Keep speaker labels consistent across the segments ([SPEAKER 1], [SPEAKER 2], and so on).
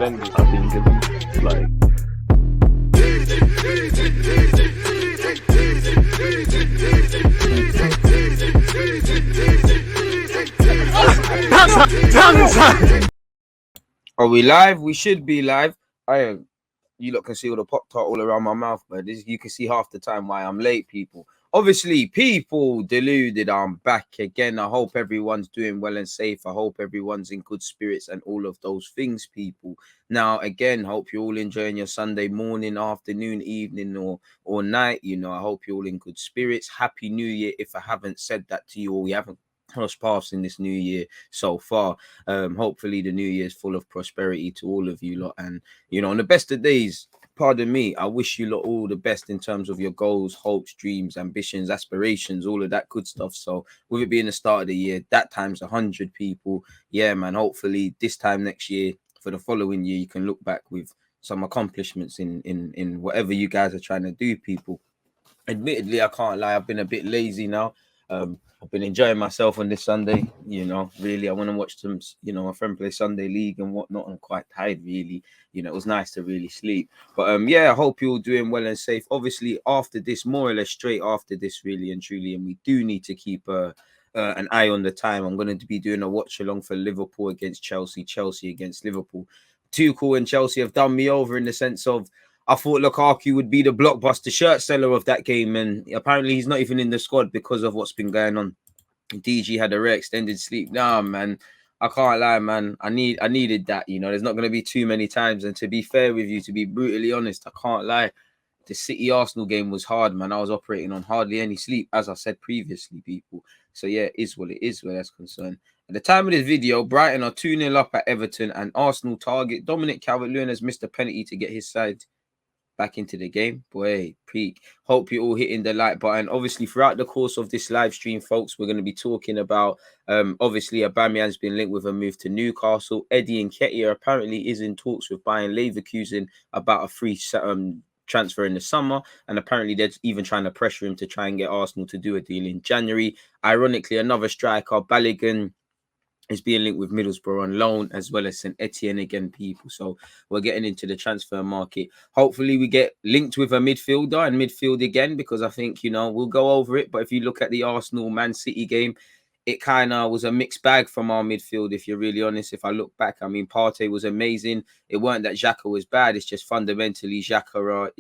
[SPEAKER 1] defending. I think it's like.
[SPEAKER 2] Are we live? We should be live. You lot can see all the pop tart all around my mouth, but you can see half the time why I'm late, people. Obviously, people, deluded. I'm back again. I hope everyone's doing well and safe. I hope everyone's in good spirits and all of those things, people. Now, again, hope you're all enjoying your Sunday morning, afternoon, evening, or night. You know, I hope you're all in good spirits. Happy New Year. If I haven't said that to you, or we haven't crossed paths in this new year so far. Hopefully the new year is full of prosperity to all of you lot, and you know, on the best of days, pardon me, I wish you lot all the best in terms of your goals, hopes, dreams, ambitions, aspirations, all of that good stuff. So with it being the start of the year, that times 100 people, yeah man, hopefully this time next year, for the following year, you can look back with some accomplishments in whatever you guys are trying to do, people. Admittedly, I can't lie, I've been a bit lazy now. I've been enjoying myself on this Sunday. You know, really, I want to watch some, you know, my friend play Sunday League and whatnot. I'm quite tired, really. You know, it was nice to really sleep. But yeah, I hope you're all doing well and safe. Obviously, after this, more or less straight after this, really and truly, and we do need to keep an eye on the time. I'm going to be doing a watch along for Liverpool against Chelsea, Chelsea against Liverpool. Tuchel and Chelsea have done me over in the sense of, I thought Lukaku would be the blockbuster shirt seller of that game, and apparently he's not even in the squad because of what's been going on. DG had a rare extended sleep. Nah, man, I can't lie, man. I needed that. You know, there's not going to be too many times. And to be fair with you, to be brutally honest, I can't lie. The City Arsenal game was hard, man. I was operating on hardly any sleep, as I said previously, people. So yeah, it is what it is where that's concerned. At the time of this video, Brighton are 2-0 up at Everton, and Arsenal target Dominic Calvert-Lewin has missed a penalty to get his side back into the game. Boy, peak. Hope you're all hitting the like button. Obviously, throughout the course of this live stream, folks, we're going to be talking about obviously Aubameyang's been linked with a move to Newcastle. Eddie Nketiah apparently is in talks with Bayern Leverkusen about a free transfer in the summer, and apparently they're even trying to pressure him to try and get Arsenal to do a deal in January. Ironically, another striker, Balogun, is being linked with Middlesbrough on loan, as well as St Etienne again, people. So we're getting into the transfer market. Hopefully we get linked with a midfielder and midfield again, because I think, you know, we'll go over it. But if you look at the Arsenal Man City game, it kind of was a mixed bag from our midfield, if you're really honest. If I look back, I mean, Partey was amazing. It weren't that Xhaka was bad. It's just fundamentally Xhaka,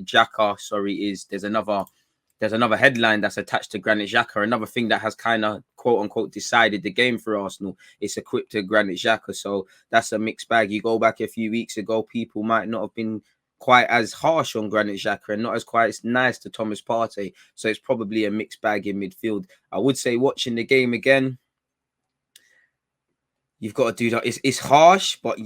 [SPEAKER 2] there's another headline that's attached to Granit Xhaka, another thing that has kind of quote unquote decided the game for Arsenal. It's equipped to Granit Xhaka, so that's a mixed bag. You go back a few weeks ago, people might not have been quite as harsh on Granit Xhaka and not as quite as nice to Thomas Partey, so it's probably a mixed bag in midfield. I would say watching the game again, you've got to do that. It's harsh, but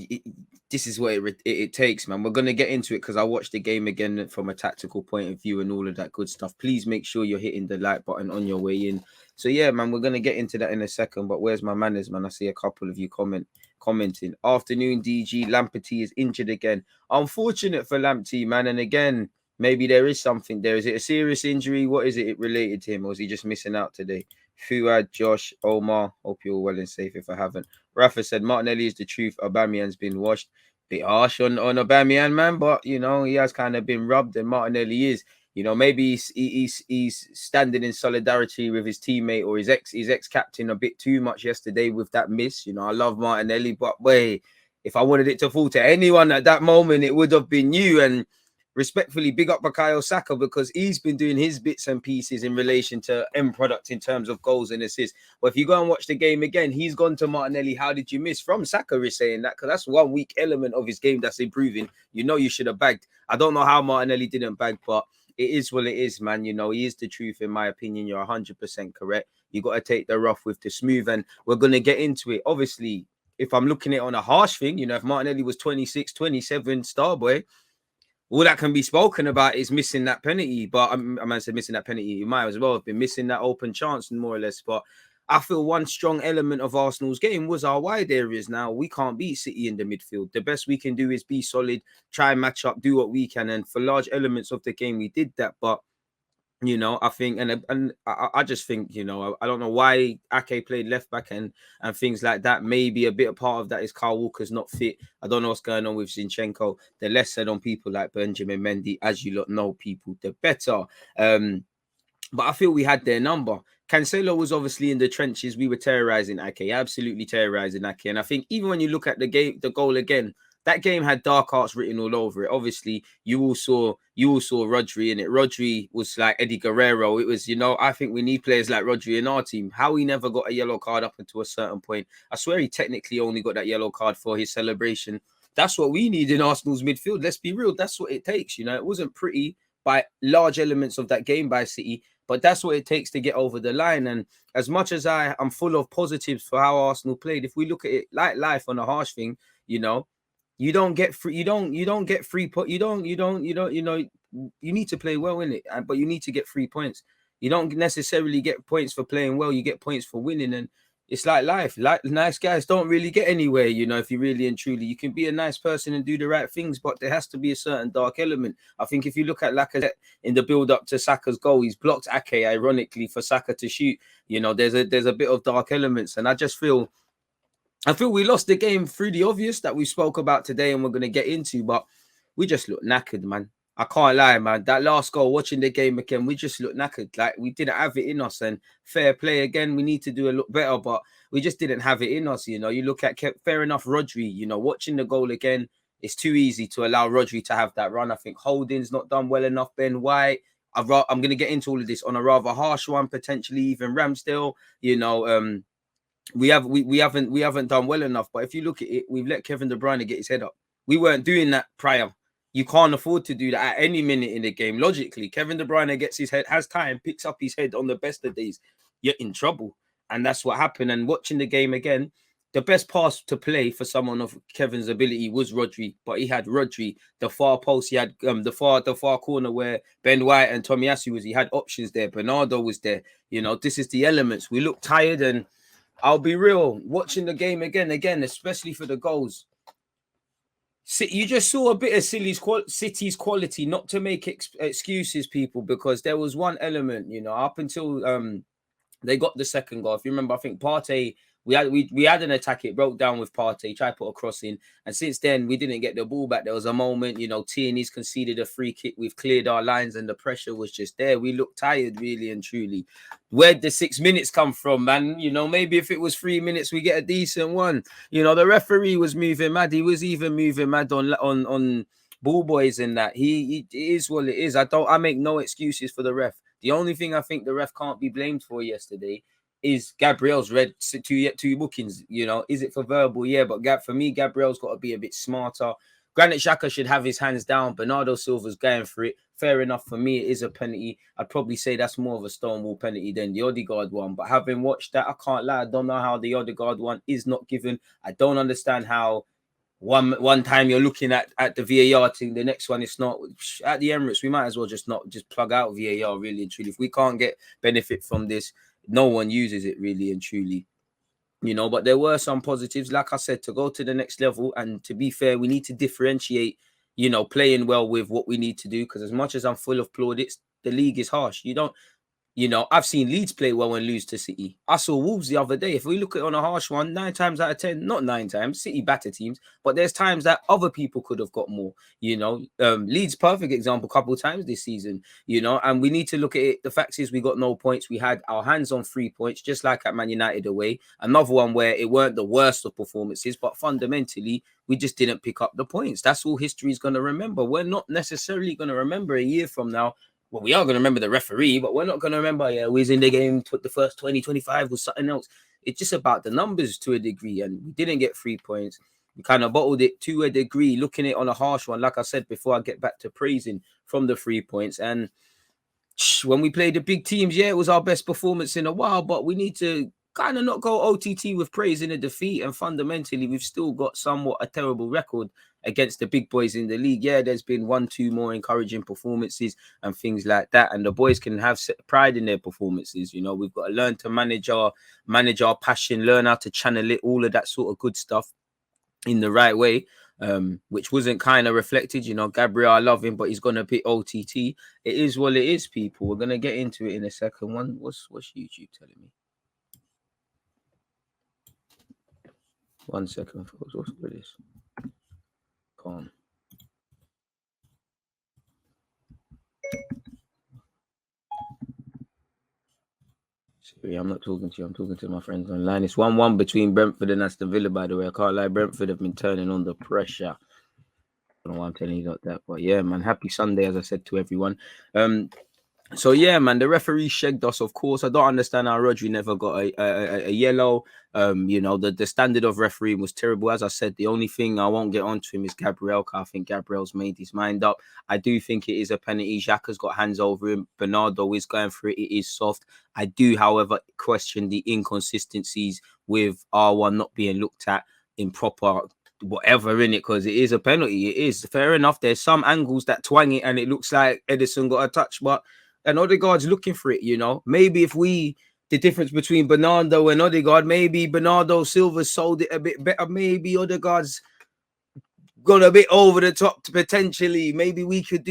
[SPEAKER 2] this is what it takes, man. We're going to get into it because I watched the game again from a tactical point of view and all of that good stuff. Please make sure you're hitting the like button on your way in. So, yeah, man, we're going to get into that in a second. But where's my manners, man? I see a couple of you commenting. Afternoon, DG. Lamptey is injured again. Unfortunate for Lamptey, man. And again, maybe there is something there. Is it a serious injury? What is it related to him? Or is he just missing out today? Fuad, Josh, Omar, hope you're well and safe if I haven't. Rafa said Martinelli is the truth. Aubameyang's been washed. Bit harsh on Aubameyang, man, but you know, he has kind of been rubbed, and Martinelli is, you know, maybe he's standing in solidarity with his teammate or his ex-captain a bit too much yesterday with that miss. You know, I love Martinelli, but wait, if I wanted it to fall to anyone at that moment, it would have been you. And respectfully, big up Bukayo Saka, because he's been doing his bits and pieces in relation to end product in terms of goals and assists. But if you go and watch the game again, he's gone to Martinelli. How did you miss? From Saka is saying that, because that's one weak element of his game that's improving. You know, you should have bagged. I don't know how Martinelli didn't bag, but it is what it is, man. You know, he is the truth, in my opinion. You're 100% correct. You got to take the rough with the smooth, and we're going to get into it. Obviously, if I'm looking at it on a harsh thing, you know, if Martinelli was 26, 27 star boy, all that can be spoken about is missing that penalty. But I said missing that penalty. You might as well have been missing that open chance, more or less. But I feel one strong element of Arsenal's game was our wide areas. Now, we can't beat City in the midfield. The best we can do is be solid, try and match up, do what we can. And for large elements of the game, we did that. But You know, I think, and I just think, you know, I don't know why Ake played left back and things like that. Maybe a bit of part of that is Carl Walker's not fit. I don't know what's going on with Zinchenko. The less said on people like Benjamin Mendy, as you lot know, people, the better. But I feel we had their number. Cancelo was obviously in the trenches. We were terrorizing Ake, absolutely terrorizing Ake. And I think even when you look at the game, the goal again, that game had dark arts written all over it. Obviously, you all saw Rodri in it. Rodri was like Eddie Guerrero. It was, you know, I think we need players like Rodri in our team. How he never got a yellow card up until a certain point. I swear he technically only got that yellow card for his celebration. That's what we need in Arsenal's midfield. Let's be real. That's what it takes. You know, it wasn't pretty by large elements of that game by City, but that's what it takes to get over the line. And as much as I'm full of positives for how Arsenal played, if we look at it like life on a harsh thing, you know, you don't get free. You don't get free. You know, you need to play well in it, but you need to get 3 points. You don't necessarily get points for playing well. You get points for winning, and it's like life. Like nice guys don't really get anywhere. You know, if you really and truly, you can be a nice person and do the right things, but there has to be a certain dark element. I think if you look at Lacazette in the build up to Saka's goal, he's blocked Ake ironically for Saka to shoot. You know, there's a bit of dark elements, and I feel we lost the game through the obvious that we spoke about today and we're going to get into, but we just look knackered, man. I can't lie, man. That last goal, watching the game again, we just look knackered. Like we didn't have it in us. And fair play again, we need to do a lot better, but we just didn't have it in us. You know, you look at fair enough, Rodri. You know, watching the goal again, it's too easy to allow Rodri to have that run. I think Holding's not done well enough. Ben White. I'm going to get into all of this on a rather harsh one, potentially even Ramsdale. You know, we haven't done well enough. But if you look at it, we've let Kevin De Bruyne get his head up. We weren't doing that prior. You can't afford to do that at any minute in the game. Logically, Kevin De Bruyne gets his head, has time, picks up his head on the best of days. You're in trouble, and that's what happened. And watching the game again, the best pass to play for someone of Kevin's ability was Rodri, but he had Rodri, the far post, he had the far corner where Ben White and Tomiyasu was. He had options there. Bernardo was there. You know, this is the elements. We look tired, and I'll be real. Watching the game again, especially for the goals. You just saw a bit of City's quality, not to make excuses, people, because there was one element, you know, up until they got the second goal. If you remember, I think Partey, we had an attack, it broke down with Partey, tried to put a cross in, and since then we didn't get the ball back. There was a moment, you know, Tierney's conceded a free kick, we've cleared our lines, and the pressure was just there. We looked tired, really and truly. Where'd the 6 minutes come from, man? You know, maybe if it was 3 minutes, we get a decent one. You know, the referee was moving mad. He was even moving mad on ball boys and that. He it is what it is. I make no excuses for the ref. The only thing I think the ref can't be blamed for yesterday is Gabriel's red two bookings. You know, is it for verbal? Yeah, but for me, Gabriel's got to be a bit smarter. Granit Xhaka should have his hands down. Bernardo Silva's going for it. Fair enough for me, it is a penalty. I'd probably say that's more of a Stonewall penalty than the Odegaard one. But having watched that, I can't lie. I don't know how the Odegaard one is not given. I don't understand how one time you're looking at the VAR thing, the next one it's not. At the Emirates, we might as well just plug out VAR, really and truly. If we can't get benefit from this, no one uses it, really and truly. You know, but there were some positives, like I said, to go to the next level. And to be fair, we need to differentiate, you know, playing well with what we need to do. Because as much as I'm full of plaudits, the league is harsh. You know, I've seen Leeds play well and lose to City. I saw Wolves the other day. If we look at it on a harsh one, 9 times out of 10, not 9 times, City batter teams, but there's times that other people could have got more. You know, Leeds, perfect example, couple of times this season, you know, and we need to look at it. The fact is we got no points. We had our hands on 3 points, just like at Man United away. Another one where it weren't the worst of performances, but fundamentally, we just didn't pick up the points. That's all history is going to remember. We're not necessarily going to remember a year from now. Well, we are going to remember the referee, but we're not going to remember, we was in the game, the first 20, 25 was something else. It's just about the numbers to a degree, and we didn't get 3 points. We kind of bottled it to a degree, looking at it on a harsh one, like I said before I get back to praising from the 3 points. And when we played the big teams, it was our best performance in a while, but we need to kind of not go OTT with praise in a defeat. And fundamentally, we've still got somewhat a terrible record against the big boys in the league. Yeah, there's been 1-2 more encouraging performances and things like that, and the boys can have pride in their performances. You know, we've got to learn to manage our passion, learn how to channel it, all of that sort of good stuff in the right way. which wasn't kind of reflected. You know, Gabriel, I love him, but he's gonna pick OTT. It is what it is, people. We're gonna get into it in a second. What's YouTube telling me? 1 second, folks. What's with this? Calm. Sorry, I'm not talking to you. I'm talking to my friends online. It's 1-1 between Brentford and Aston Villa, by the way. I can't lie. Brentford have been turning on the pressure. I don't know why I'm telling you like that. But yeah, man, happy Sunday, as I said to everyone. So yeah, man, the referee shagged us. Of course, I don't understand how Rodri never got a yellow. You know, the standard of refereeing was terrible. As I said, the only thing I won't get onto him is Gabriel. I think Gabriel's made his mind up. I do think it is a penalty. Xhaka's got hands over him. Bernardo is going for it. It is soft. I do, however, question the inconsistencies with R1 not being looked at in proper whatever in it, because it is a penalty. It is fair enough. There's some angles that twang it and it looks like Edison got a touch, but and Odegaard's looking for it, you know. Maybe if the difference between Bernardo and Odegaard, maybe Bernardo Silva sold it a bit better. Maybe Odegaard's gone a bit over the top to potentially. Maybe we could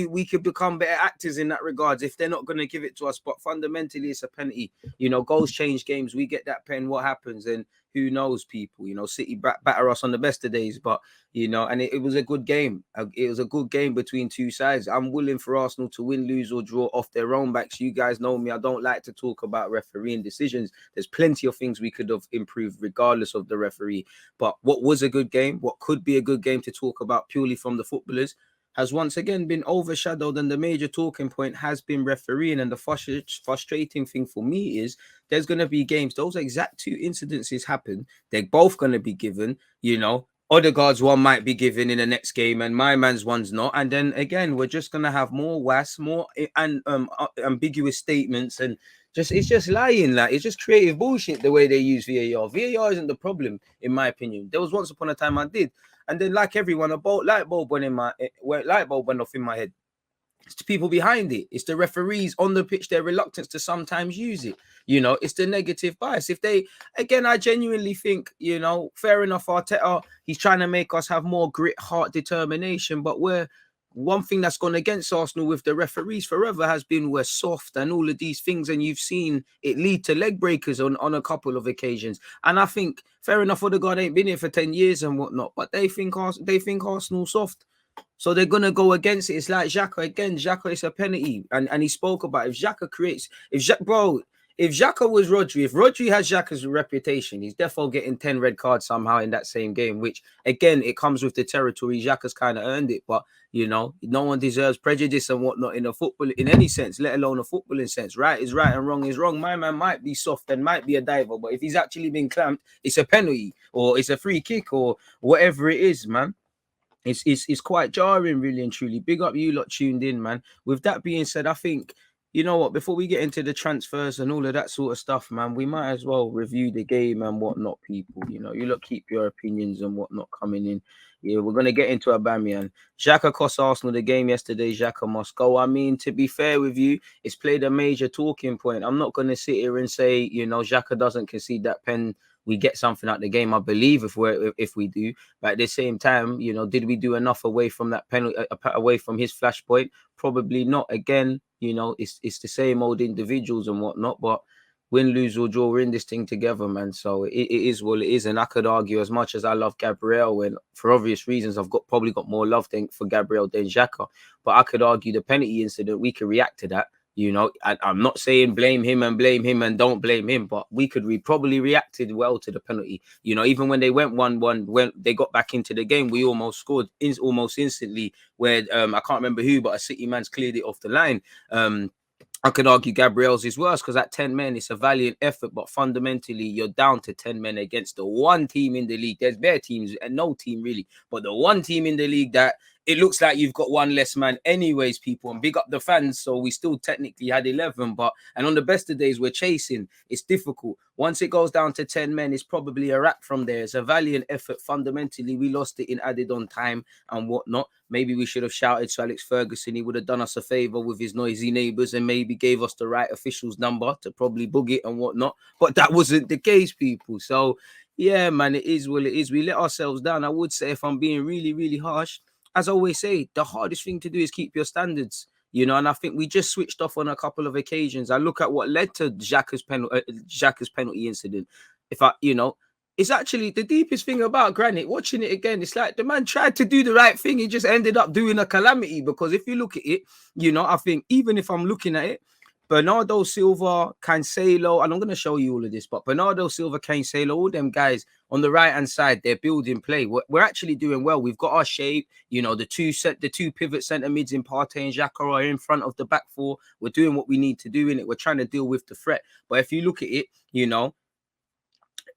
[SPEAKER 2] become better actors in that regards if they're not going to give it to us. But fundamentally, it's a penalty. You know, goals change games. We get that pen. What happens? And who knows, people? You know, City batter us on the best of days, but you know, and it was a good game. It was a good game between two sides. I'm willing for Arsenal to win, lose, or draw off their own backs. You guys know me. I don't like to talk about refereeing decisions. There's plenty of things we could have improved regardless of the referee. But what was a good game, what could be a good game to talk about purely from the footballers, has once again been overshadowed, and the major talking point has been refereeing. And the frustrating thing for me is there's going to be games, those exact two incidences happen, they're both going to be given, you know, Odegaard's one might be given in the next game and my man's one's not. And then again, we're just going to have more more ambiguous statements, and it's just lying. Like, it's just creative bullshit the way they use VAR. VAR isn't the problem, in my opinion. There was once upon a time I did. And then, like everyone, light bulb went off in my head. It's the people behind it. It's the referees on the pitch, their reluctance to sometimes use it. You know, it's the negative bias. If they, again, I genuinely think, you know, fair enough, Arteta, he's trying to make us have more grit, heart, determination. But one thing that's gone against Arsenal with the referees forever has been we're soft and all of these things. And you've seen it lead to leg breakers on a couple of occasions. And I think, fair enough, Odegaard ain't been here for 10 years and whatnot, but they think Arsenal soft. So they're going to go against it. It's like Xhaka. Again, Xhaka is a penalty. And he spoke about if Xhaka if Xhaka was Rodri, if Rodri has Xhaka's reputation, he's definitely getting 10 red cards somehow in that same game, which, again, it comes with the territory. Xhaka's kind of earned it. But, you know, no one deserves prejudice and whatnot in any sense, let alone a footballing sense. Right is right and wrong is wrong. My man might be soft and might be a diver, but if he's actually been clamped, it's a penalty or it's a free kick or whatever it is, man. It's quite jarring, really and truly. Big up you lot tuned in, man. With that being said, I think, you know what, before we get into the transfers and all of that sort of stuff, man, we might as well review the game and whatnot, people. You know, you lot keep your opinions and whatnot coming in. Yeah, we're going to get into Aubameyang. Xhaka cost Arsenal the game yesterday. Xhaka must go. I mean, to be fair with you, it's played a major talking point. I'm not going to sit here and say, you know, Xhaka doesn't concede that pen, we get something out of the game. I believe if we do, but at the same time, you know, did we do enough away from that penalty, away from his flashpoint? Probably not. Again, you know, it's the same old individuals and whatnot, but win, lose or draw, we're in this thing together, man. So it is what it is. And I could argue, as much as I love Gabriel, and for obvious reasons, I've probably got more love for Gabriel than Xhaka, but I could argue the penalty incident, we could react to that. You know, I'm not saying blame him and don't blame him, but we probably reacted well to the penalty. You know, even when they went 1-1, when they got back into the game, we almost scored almost instantly, where I can't remember who, but a City man's cleared it off the line. I could argue Gabriel's is worse because at 10 men, it's a valiant effort, but fundamentally, you're down to 10 men against the one team in the league. There's bare teams and no team really, but the one team in the league that it looks like you've got one less man anyways, people, and big up the fans. So we still technically had 11, and on the best of days, we're chasing. It's difficult. Once it goes down to 10 men, it's probably a wrap from there. It's a valiant effort. Fundamentally, we lost it in added on time and whatnot. Maybe we should have shouted to Alex Ferguson. He would have done us a favor with his noisy neighbors and maybe gave us the right official's number to probably book it and whatnot. But that wasn't the case, people. So Yeah, man, it is what it is. We let ourselves down. I would say, if I'm being really, really harsh, as I always say, the hardest thing to do is keep your standards. And I think we just switched off on a couple of occasions. I look at what led to Xhaka's penalty incident. If I, it's actually the deepest thing about Granite. Watching it again, it's like the man tried to do the right thing. He just ended up doing a calamity. Because if you look at it, I think even if I'm looking at it, Bernardo Silva, Cancelo, and I'm going to show you all of this, but Bernardo Silva, Cancelo, all them guys on the right-hand side, they're building play. We're actually doing well. We've got our shape. The two pivot centre mids in Partey and Xhaka are in front of the back four. We're doing what we need to do in it. We're trying to deal with the threat. But if you look at it,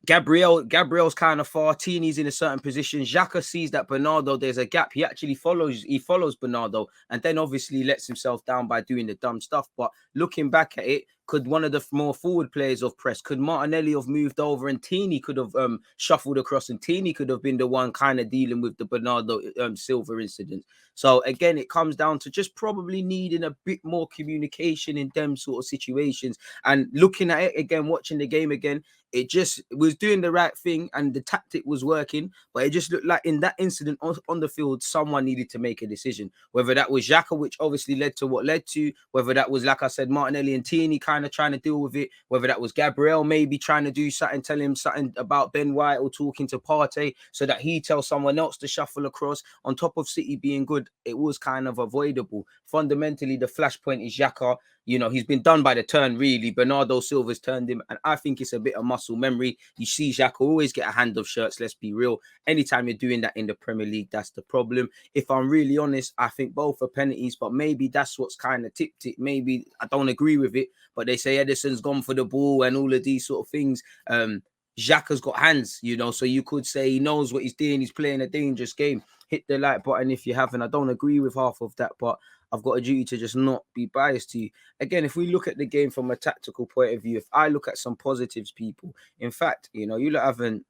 [SPEAKER 2] Gabriel's kind of far. Tini's in a certain position. Xhaka sees that Bernardo, there's a gap. He follows Bernardo, and then obviously lets himself down by doing the dumb stuff. But looking back at it, could one of the more forward players have pressed? Could Martinelli have moved over and Tini could have shuffled across, and Tini could have been the one kind of dealing with the Bernardo Silva incident? So again, it comes down to just probably needing a bit more communication in them sort of situations. And looking at it again, watching the game again, it just was doing the right thing and the tactic was working, but it just looked like in that incident on the field, someone needed to make a decision. Whether that was Xhaka, which obviously led to what led to, whether that was, like I said, Martinelli and Tierney kind of trying to deal with it, whether that was Gabriel maybe trying to do something, tell him something about Ben White or talking to Partey so that he tells someone else to shuffle across. On top of City being good, it was kind of avoidable. Fundamentally, the flashpoint is Xhaka. He's been done by the turn, really. Bernardo Silva's turned him, and I think it's a bit of muscle memory. You see Xhaka always get a hand of shirts, let's be real. Anytime you're doing that in the Premier League, that's the problem. If I'm really honest, I think both are penalties, but maybe that's what's kind of tipped it. Maybe I don't agree with it, but they say Edison's gone for the ball and all of these sort of things. Xhaka's got hands, so you could say he knows what he's doing. He's playing a dangerous game. Hit the like button if you haven't. I don't agree with half of that, but I've got a duty to just not be biased to you. Again, if we look at the game from a tactical point of view, if I look at some positives, people, in fact, you haven't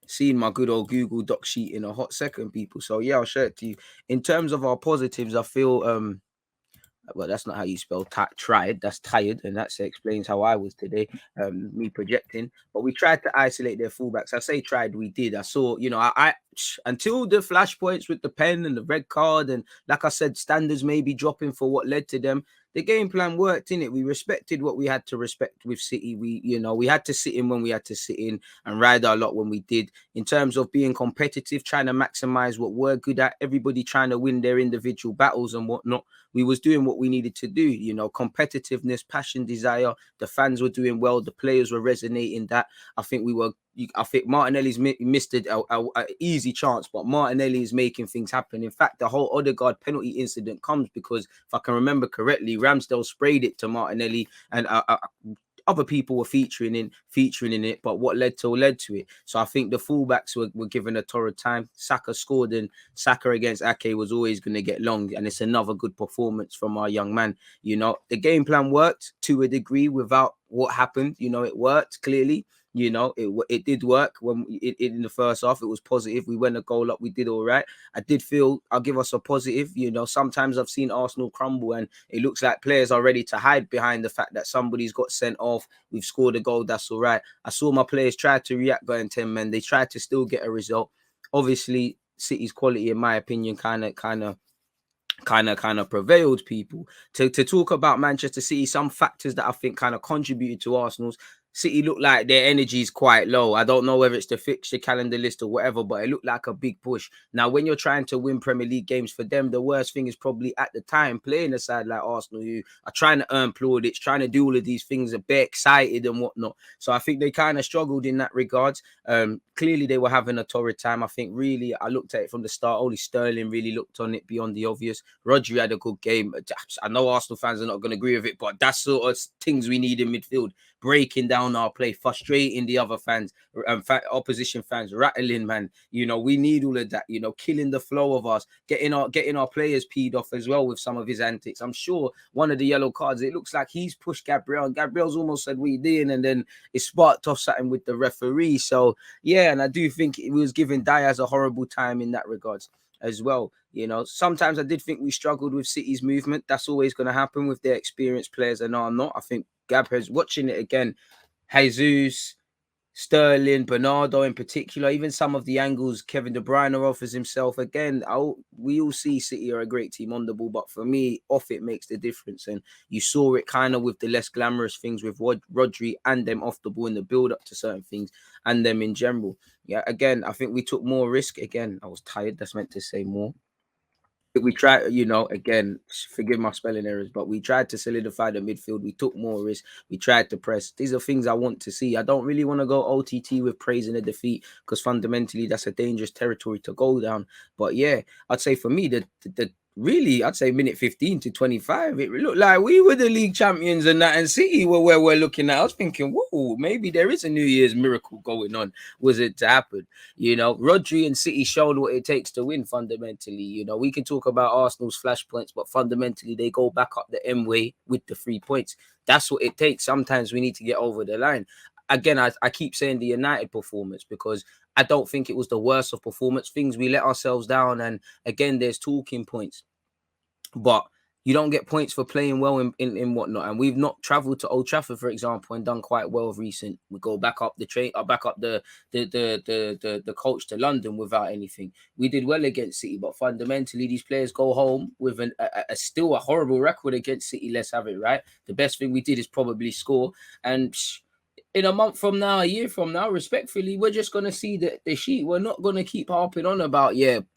[SPEAKER 2] seen my good old Google Doc sheet in a hot second, people. So yeah, I'll show it to you. In terms of our positives, I feel well, that's not how you spell tried. That's tired, and that explains how I was today. Me projecting, but we tried to isolate their fullbacks. I say tried, we did. I saw, I until the flashpoints with the pen and the red card, and like I said, standards may be dropping for what led to them. The game plan worked in it. We respected what we had to respect with City. We had to sit in when we had to sit in and ride our lot when we did. In terms of being competitive, trying to maximize what we're good at, everybody trying to win their individual battles and whatnot. We was doing what we needed to do, competitiveness, passion, desire. The fans were doing well. The players were resonating that. I think Martinelli's missed an easy chance, but Martinelli is making things happen. In fact, the whole Odegaard penalty incident comes because, if I can remember correctly, Ramsdale sprayed it to Martinelli, and other people were featuring in it, but what led to it. So I think the fullbacks were given a torrid time. Saka scored, and Saka against Ake was always going to get long, and it's another good performance from our young man. The game plan worked to a degree without what happened. It worked clearly. It did work when in the first half. It was positive. We went a goal up. We did all right. I did feel I'll give us a positive. Sometimes I've seen Arsenal crumble, and it looks like players are ready to hide behind the fact that somebody's got sent off. We've scored a goal. That's all right. I saw my players try to react going 10 men. They tried to still get a result. Obviously, City's quality, in my opinion, kind of prevailed, people. To talk about Manchester City, some factors that I think kind of contributed to Arsenal's. City looked like their energy is quite low. I don't know whether it's the fixture calendar list or whatever, but it looked like a big push. Now, when you're trying to win Premier League games, for them, the worst thing is probably at the time playing a side like Arsenal, who are trying to earn plaudits, trying to do all of these things, a bit excited and whatnot. So I think they kind of struggled in that regard. Clearly, they were having a torrid time. I think really, I looked at it from the start. Only Sterling really looked on it beyond the obvious. Rodri had a good game. I know Arsenal fans are not going to agree with it, but that's sort of things we need in midfield. Breaking down our play, frustrating the other fans, opposition fans, rattling, man. We need all of that. Killing the flow of us, getting our players peed off as well with some of his antics. I'm sure one of the yellow cards, it looks like he's pushed Gabriel, and Gabriel's almost said we did, and then it sparked off something with the referee. So yeah, and I do think it was giving Diaz a horrible time in that regards as well. Sometimes I did think we struggled with City's movement. That's always going to happen with their experienced players and are not. I think Gab has watching it again. Jesus, Sterling, Bernardo in particular, even some of the angles Kevin De Bruyne offers himself. Again, we all see City are a great team on the ball, but for me, off it makes the difference. And you saw it kind of with the less glamorous things with Rodri and them off the ball in the build up to certain things and them in general. Yeah, again, I think we took more risk. Again, I was tired. That's meant to say more. We tried, again, forgive my spelling errors, but we tried to solidify the midfield. We took more risk. We tried to press. These are things I want to see. I don't really want to go OTT with praising a defeat because fundamentally that's a dangerous territory to go down. But yeah, I'd say for me, the really, I'd say minute 15 to 25, it looked like we were the league champions and that, and City were where we're looking at. I was thinking, whoa, maybe there is a New Year's miracle going on. Was it to happen? Rodri and City showed what it takes to win fundamentally. We can talk about Arsenal's flashpoints, but fundamentally they go back up the M way with the 3 points. That's what it takes. Sometimes we need to get over the line. Again, I keep saying the United performance because I don't think it was the worst of performance. Things we let ourselves down, and again, there's talking points. But you don't get points for playing well in whatnot. And we've not travelled to Old Trafford, for example, and done quite well of recent. We go back up the train, back up the coach to London without anything. We did well against City, but fundamentally, these players go home with still a horrible record against City. Let's have it right. The best thing we did is probably score. And in a month from now, a year from now, respectfully, we're just going to see the sheet. We're not going to keep harping on about,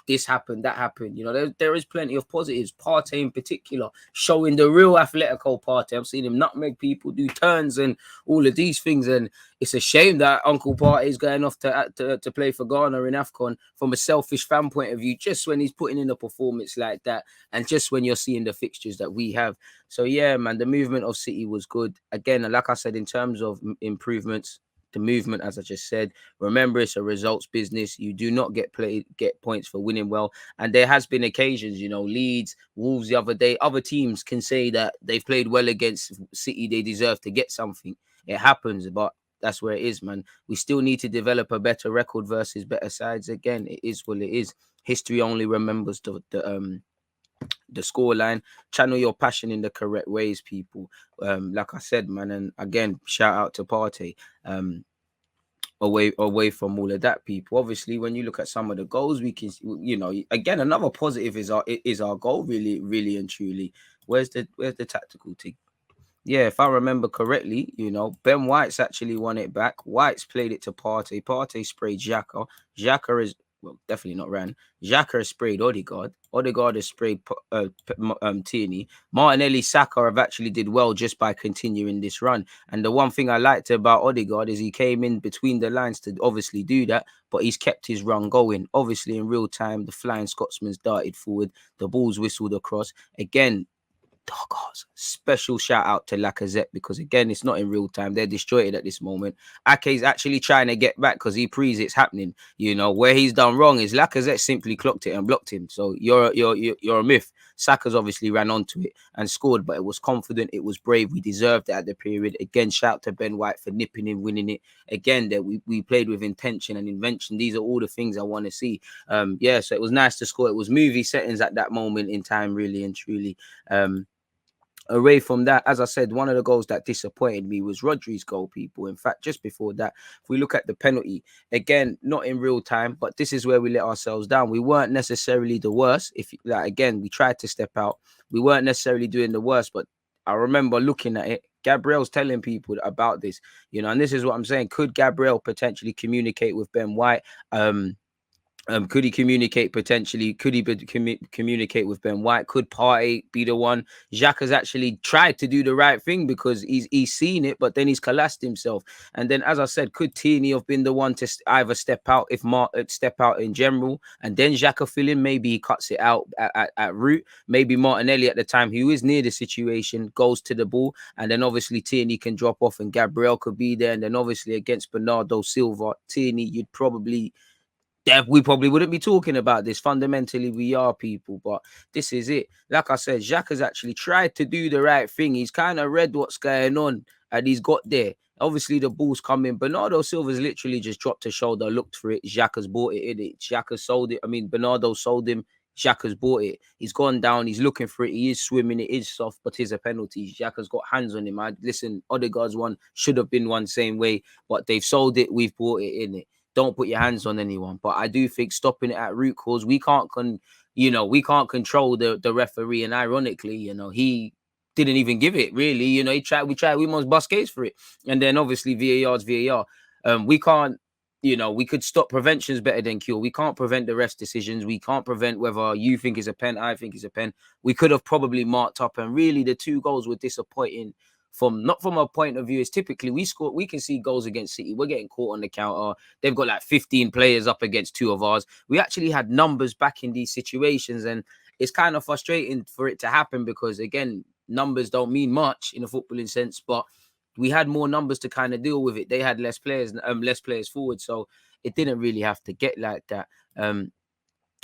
[SPEAKER 2] this happened, that happened. There is plenty of positives. Partey in particular, showing the real Atletico Partey. I've seen him nutmeg people, do turns and all of these things. And it's a shame that Uncle Partey is going off to play for Ghana in AFCON from a selfish fan point of view, just when he's putting in a performance like that and just when you're seeing the fixtures that we have. So, yeah, man, the movement of City was good. Again, like I said, in terms of improvements, the movement, as I just said, remember it's a results business. You do not get points for winning well. And there has been occasions, Leeds, Wolves the other day, other teams can say that they've played well against City. They deserve to get something. It happens, but that's where it is, man. We still need to develop a better record versus better sides. Again, it is what it is. History only remembers the scoreline. Channel your passion in the correct ways, people. Like I said, man, and again, shout out to Partey. Away from all of that, people. Obviously, when you look at some of the goals, we can, again, another positive is our goal, really, really and truly. Where's the tactical thing? Yeah, if I remember correctly, Ben White's actually won it back. White's played it to Partey. Partey sprayed Xhaka. Xhaka is, definitely not ran. Xhaka has sprayed Odegaard. Odegaard has sprayed Tierney. Martinelli, Saka have actually did well just by continuing this run. And the one thing I liked about Odegaard is he came in between the lines to obviously do that, but he's kept his run going. Obviously, in real time, the Flying Scotsman's darted forward. The ball's whistled across. Again, doggos. Special shout out to Lacazette because again, it's not in real time. They're destroyed at this moment. Ake's actually trying to get back because he prees it's happening. Where he's done wrong is Lacazette simply clocked it and blocked him. So you're a myth. Saka's obviously ran onto it and scored, but it was confident. It was brave. We deserved it at the period. Again, shout out to Ben White for nipping in, winning it. Again, that we played with intention and invention. These are all the things I want to see. So it was nice to score. It was movie settings at that moment in time, really and truly. Away from that, as I said, one of the goals that disappointed me was Rodri's goal, people. In fact, just before that, if we look at the penalty, again, not in real time, but this is where we let ourselves down. We weren't necessarily the worst. Again, we tried to step out. We weren't necessarily doing the worst, but I remember looking at it. Gabriel's telling people about this, and this is what I'm saying. Could Gabriel potentially communicate with Ben White? Could he communicate potentially? Could he communicate with Ben White? Could Partey be the one? Jacques has actually tried to do the right thing because he's seen it, but then he's collapsed himself. And then, as I said, could Tierney have been the one to either step out, step out in general, and then Xhaka fill in? Maybe he cuts it out at route. Maybe Martinelli at the time, who is near the situation, goes to the ball, and then obviously Tierney can drop off, and Gabriel could be there. And then obviously against Bernardo Silva, Tierney, we probably wouldn't be talking about this. Fundamentally, we are, people, but this is it. Like I said, Jacques has actually tried to do the right thing. He's kind of read what's going on and he's got there. Obviously, the ball's coming. Bernardo Silva's literally just dropped his shoulder, looked for it. Jacques has bought it in it. Jacques has sold it. Bernardo sold him. Xhaka's bought it. He's gone down. He's looking for it. He is swimming. It is soft, but it's a penalty. Xhaka's got hands on him. Listen, Odegaard's one should have been one same way, but they've sold it. We've bought it in it. Don't put your hands on anyone. But I do think stopping it at root cause, we can't we can't control the referee. And ironically, he didn't even give it really. We must bust case for it. And then obviously VAR's VAR. We can't, we could stop preventions better than cure. We can't prevent the ref's decisions. We can't prevent whether you think is a pen, I think is a pen. We could have probably marked up, and really the 2 goals were disappointing. Not from a point of view is typically we can see goals against City. We're getting caught on the counter. They've got like 15 players up against 2 of ours. We actually had numbers back in these situations, and it's kind of frustrating for it to happen because again, numbers don't mean much in a footballing sense, but we had more numbers to kind of deal with it. They had less players forward, so it didn't really have to get like that.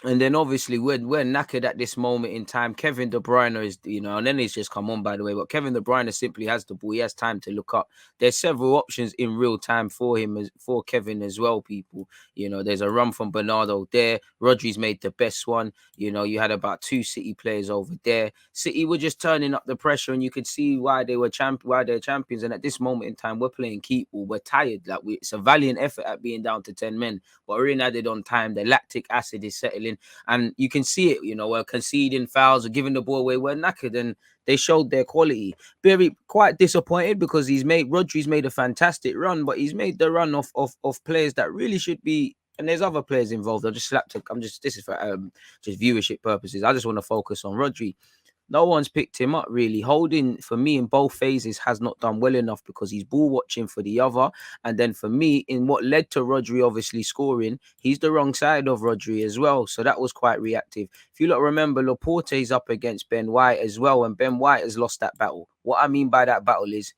[SPEAKER 2] And then obviously we're knackered at this moment in time. Kevin De Bruyne is, and then he's just come on, by the way. But Kevin De Bruyne simply has the ball. He has time to look up. There's several options in real time for him, for Kevin as well, people. There's a run from Bernardo there. Rodri's made the best one. You had about 2 City players over there. City were just turning up the pressure, and you could see why they're champions. And at this moment in time, we're playing keep ball. We're tired. It's a valiant effort at being down to 10 men. But we're in added on time. The lactic acid is settling. And you can see it, we're conceding fouls, we're giving the ball away, we're knackered, and they showed their quality. Very quite disappointed because Rodri's made a fantastic run, but he's made the run of players that really should be, and there's other players involved. This is for just viewership purposes. I just want to focus on Rodri. No one's picked him up, really. Holding, for me, in both phases has not done well enough because he's ball watching for the other. And then for me, in what led to Rodri obviously scoring, he's the wrong side of Rodri as well. So that was quite reactive. If you remember, Laporte's up against Ben White as well, and Ben White has lost that battle. What I mean by that battle is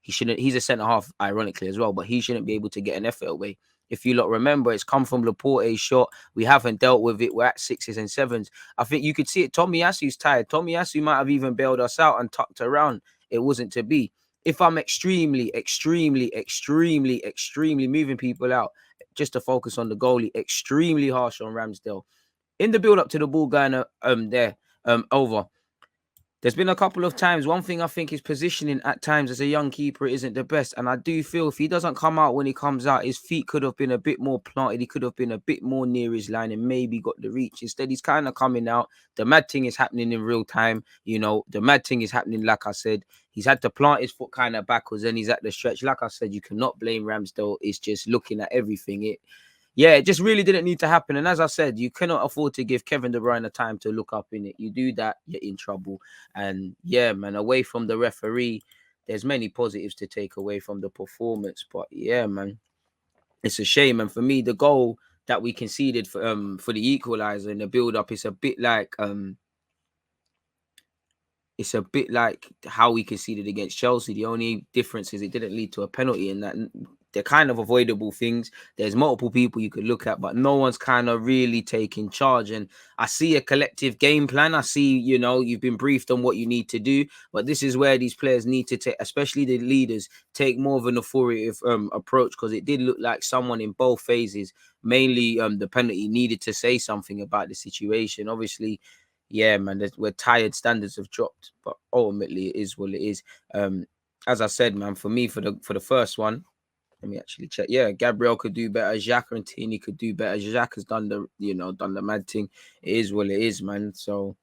[SPEAKER 2] he's a centre-half, ironically, as well, but he shouldn't be able to get an effort away. If you remember, it's come from Laporte's shot. We haven't dealt with it. We're at 6s and 7s. I think you could see it. Tomiyasu's tired. Tomiyasu might have even bailed us out and tucked around. It wasn't to be. If I'm extremely moving people out, just to focus on the goalie, extremely harsh on Ramsdale. In the build-up to the ball going over, there's been a couple of times. One thing I think is positioning at times as a young keeper isn't the best. And I do feel if he doesn't come out when he comes out, his feet could have been a bit more planted. He could have been a bit more near his line and maybe got the reach. Instead, he's kind of coming out. The mad thing is happening in real time. The mad thing is happening, like I said. He's had to plant his foot kind of backwards and he's at the stretch. Like I said, you cannot blame Ramsdale. It's just looking at everything. It just really didn't need to happen. And as I said, you cannot afford to give Kevin De Bruyne time to look up in it. You do that, you're in trouble. And yeah, man, away from the referee, there's many positives to take away from the performance. But yeah, man, it's a shame. And for me, the goal that we conceded for the equaliser in the build-up, it's a bit like how we conceded against Chelsea. The only difference is it didn't lead to a penalty, and that they're kind of avoidable things. There's multiple people you could look at, but no one's kind of really taking charge. And I see a collective game plan. I see, you've been briefed on what you need to do, but this is where these players need to take, especially the leaders, take more of an authoritative approach, because it did look like someone in both phases, mainly the penalty, needed to say something about the situation. Obviously, yeah, man, we're tired. Standards have dropped, but ultimately it is what it is. As I said, man, for me, for the first one, let me actually check. Yeah, Gabriel could do better. Xhaka and Tini could do better. Xhaka has done the mad thing. It is what it is, man. So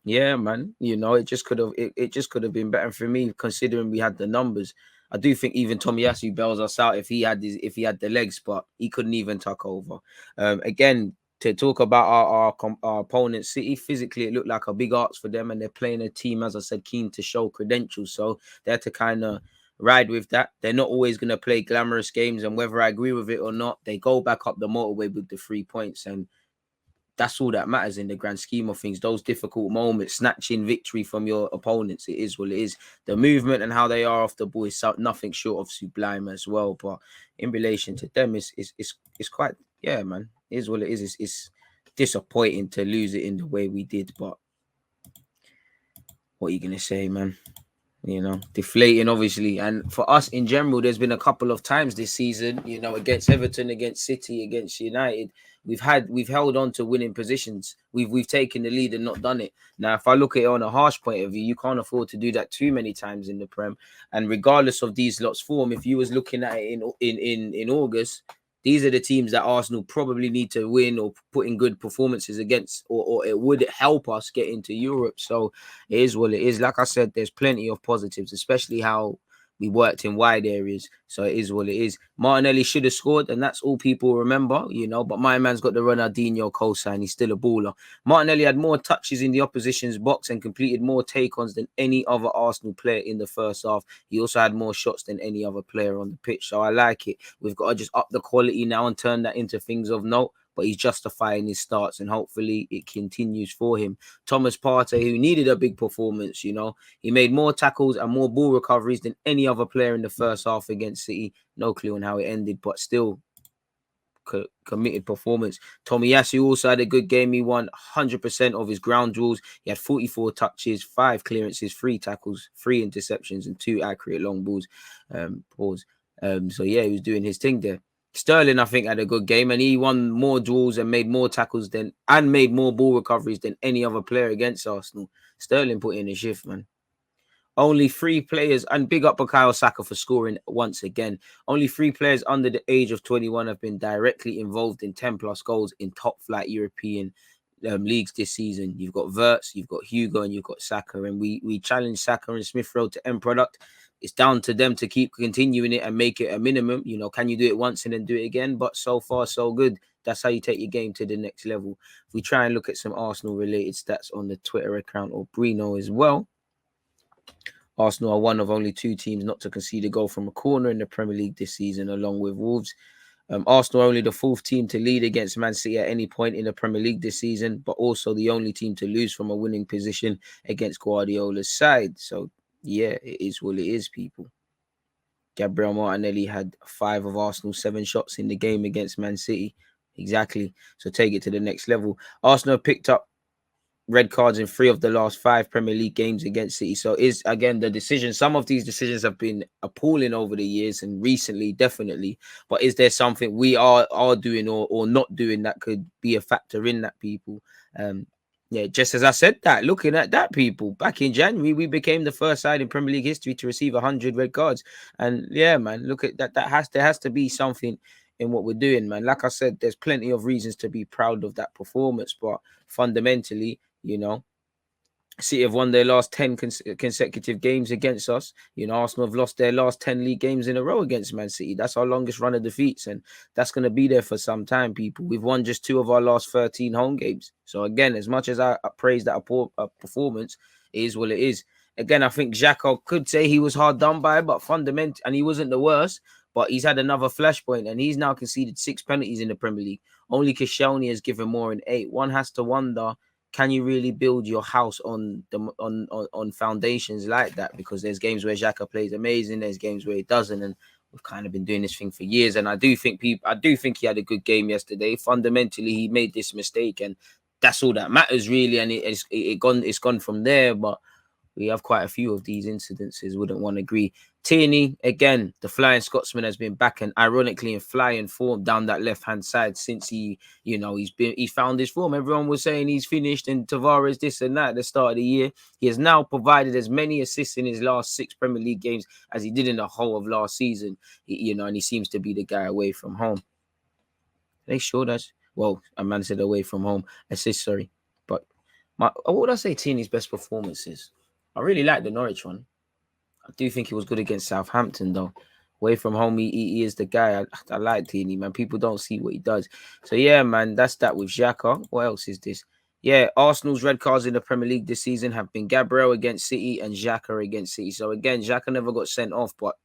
[SPEAKER 2] yeah, man, it just could have been better for me, considering we had the numbers. I do think even Tomiyasu bails us out if he had the legs, but he couldn't even tuck over. Again, to talk about our opponents, City, physically it looked like a big arts for them, and they're playing a team, as I said, keen to show credentials. So they had to kind of ride with that. They're not always going to play glamorous games, and whether I agree with it or not, they go back up the motorway with the 3 points, and that's all that matters in the grand scheme of things. Those difficult moments, snatching victory from your opponents, it is what it is. The movement and how they are off the ball is nothing short of sublime as well. But in relation to them, it's quite, yeah, man, it is what it is. It's disappointing to lose it in the way we did. But what are you gonna say, man? deflating obviously. And for us in general, there's been a couple of times this season, against Everton, against City, against United, we've held on to winning positions. We've taken the lead and not done it. Now, if I look at it on a harsh point of view, you can't afford to do that too many times in the Prem. And regardless of these lots' form, if you was looking at it in August, these are the teams that Arsenal probably need to win or put in good performances against, or it would help us get into Europe. So it is what it is. Like I said, there's plenty of positives, especially how we worked in wide areas. So it is what it is. Martinelli should have scored, and that's all people remember, but my man's got the Ronaldinho cosign. He's still a baller. Martinelli had more touches in the opposition's box and completed more take-ons than any other Arsenal player in the first half. He also had more shots than any other player on the pitch. So I like it. We've got to just up the quality now and turn that into things of note. But he's justifying his starts, and hopefully it continues for him. Thomas Partey, who needed a big performance, he made more tackles and more ball recoveries than any other player in the first half against City. No clue on how it ended, but still committed performance. Tomiyasu also had a good game. He won 100% of his ground duels. He had 44 touches, 5 clearances, 3 tackles, 3 interceptions, and 2 accurate long balls. So yeah, he was doing his thing there. Sterling, I think, had a good game, and he won more duels and made more tackles and made more ball recoveries than any other player against Arsenal. Sterling put in a shift, man. Only 3 players, and big up Bukayo Saka for scoring once again. Only 3 players under the age of 21 have been directly involved in 10 plus goals in top flight European leagues this season. You've got Wirtz, you've got Hugo, and you've got Saka. And we challenged Saka and Smith Rowe to end product. It's down to them to keep continuing it and make it a minimum. Can you do it once and then do it again? But so far, so good. That's how you take your game to the next level. If we try and look at some Arsenal-related stats on the Twitter account or Brino as well, Arsenal are one of only 2 teams not to concede a goal from a corner in the Premier League this season, along with Wolves. Arsenal are only the 4th team to lead against Man City at any point in the Premier League this season, but also the only team to lose from a winning position against Guardiola's side. So, yeah, it is what it is, people. Gabriel Martinelli had 5 of Arsenal's 7 shots in the game against Man City. Exactly. So take it to the next level. Arsenal picked up red cards in 3 of the last 5 Premier League games against City. So is, again, the decision. Some of these decisions have been appalling over the years and recently, definitely. But is there something we are doing or not doing that could be a factor in that, people? Yeah, just as I said that, looking at that, people, back in January, we became the first side in Premier League history to receive 100 red cards. And yeah, man, look at that. There has to be something in what we're doing, man. Like I said, there's plenty of reasons to be proud of that performance, but fundamentally, City have won their last 10 consecutive games against us. Arsenal have lost their last 10 league games in a row against Man City. That's our longest run of defeats, and that's going to be there for some time, people. We've won just 2 of our last 13 home games. So again, as much as I praise that performance, it is what it is. Again, I think Xhaka could say he was hard done by, but fundamentally, and he wasn't the worst, but he's had another flashpoint, and he's now conceded 6 penalties in the Premier League. Only Koscielny has given more in 8. One has to wonder, can you really build your house on foundations like that? Because there's games where Xhaka plays amazing, there's games where he doesn't, and we've kind of been doing this thing for years. And I do think he had a good game yesterday. Fundamentally, he made this mistake, and that's all that matters, really. And it's gone from there. But we have quite a few of these incidences. Wouldn't want to agree. Tierney, again, the Flying Scotsman has been back and ironically in flying form down that left-hand side since he found his form. Everyone was saying he's finished and Tavares this and that at the start of the year. He has now provided as many assists in his last 6 Premier League games as he did in the whole of last season. And he seems to be the guy away from home. Are they sure that's... Well, a man said away from home. Assist, sorry. But what would I say Tierney's best performances? I really like the Norwich one. I do think he was good against Southampton, though. Away from home, he is the guy. I like Tierney, man. People don't see what he does. So, yeah, man, that's that with Xhaka. What else is this? Yeah, Arsenal's red cards in the Premier League this season have been Gabriel against City and Xhaka against City. So, again, Xhaka never got sent off, but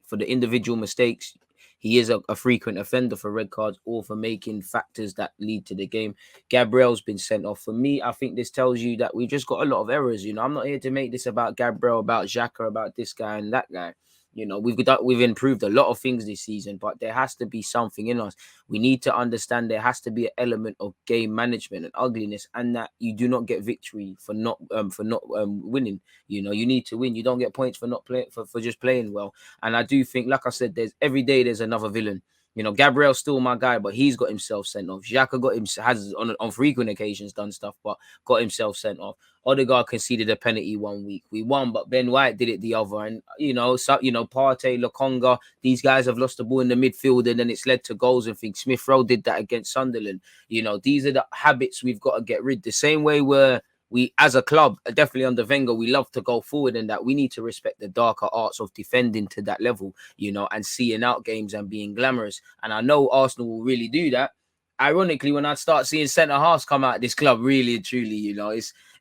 [SPEAKER 2] for the individual mistakes, he is a frequent offender for red cards or for making factors that lead to the game. Gabriel's been sent off. For me, I think this tells you that we've just got a lot of errors. I'm not here to make this about Gabriel, about Xhaka, about this guy and that guy. You know, we've improved a lot of things this season, but there has to be something in us. We need to understand there has to be an element of game management and ugliness, and that you do not get victory for not winning. You know, you need to win. You don't get points for not playing for just playing well. And I do think, like I said, there's every day there's another villain. You know, Gabriel's still my guy, but he's got himself sent off. Xhaka has on frequent occasions done stuff, but got himself sent off. Odegaard conceded a penalty one week. We won, but Ben White did it the other. And Partey, Lokonga, these guys have lost the ball in the midfield, and then it's led to goals and things. Smith Rowe did that against Sunderland. You know, these are the habits we've got to get rid. The same way we as a club, definitely under Wenger, we love to go forward, and that we need to respect the darker arts of defending to that level, you know, and seeing out games and being glamorous. And I know Arsenal will really do that. Ironically, when I start seeing centre halves come out of this club, really and truly, you know,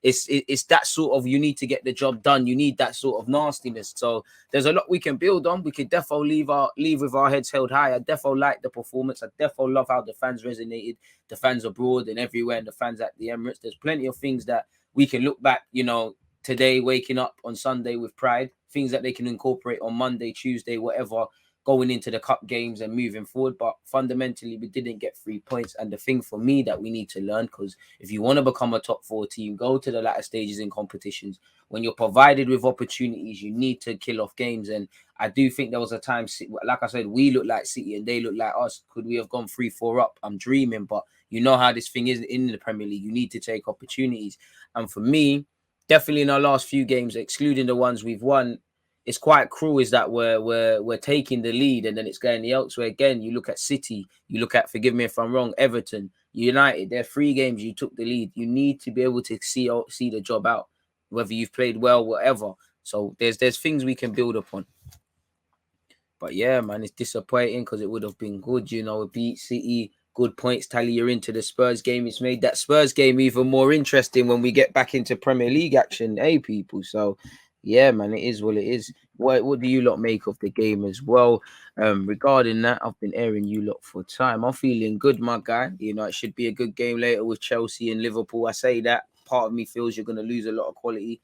[SPEAKER 2] it's that sort of, you need to get the job done. You need that sort of nastiness. So there's a lot we can build on. We could definitely leave with our heads held high. I definitely like the performance. I definitely love how the fans resonated, the fans abroad and everywhere, and the fans at the Emirates. There's plenty of things that we can look back, you know, today, waking up on Sunday with pride, things that they can incorporate on Monday, Tuesday, whatever, going into the cup games and moving forward. But fundamentally, we didn't get 3 points. And the thing for me that we need to learn, because if you want to become a top 4 team, go to the latter stages in competitions. When you're provided with opportunities, you need to kill off games. And I do think there was a time, like I said, we look like City and they look like us. Could we have gone 3-4 up? I'm dreaming, but you know how this thing is in the Premier League. You need to take opportunities. And for me, definitely in our last few games, excluding the ones we've won, it's quite cruel is that we're taking the lead and then it's going the elsewhere again. You look at City, you look at, forgive me if I'm wrong, Everton, United. They're 3 games you took the lead. You need to be able to see the job out, whether you've played well, whatever. So there's things we can build upon. But yeah, man, it's disappointing because it would have been good, you know, beat City, good points tally. You're into the Spurs game. It's made that Spurs game even more interesting when we get back into Premier League action, people. So yeah, man, it is what it is. What do you lot make of the game as well? Regarding that, I've been airing you lot for time. I'm feeling good, my guy. You know, it should be a good game later with Chelsea and Liverpool. I say that. Part of me feels you're going to lose a lot of quality.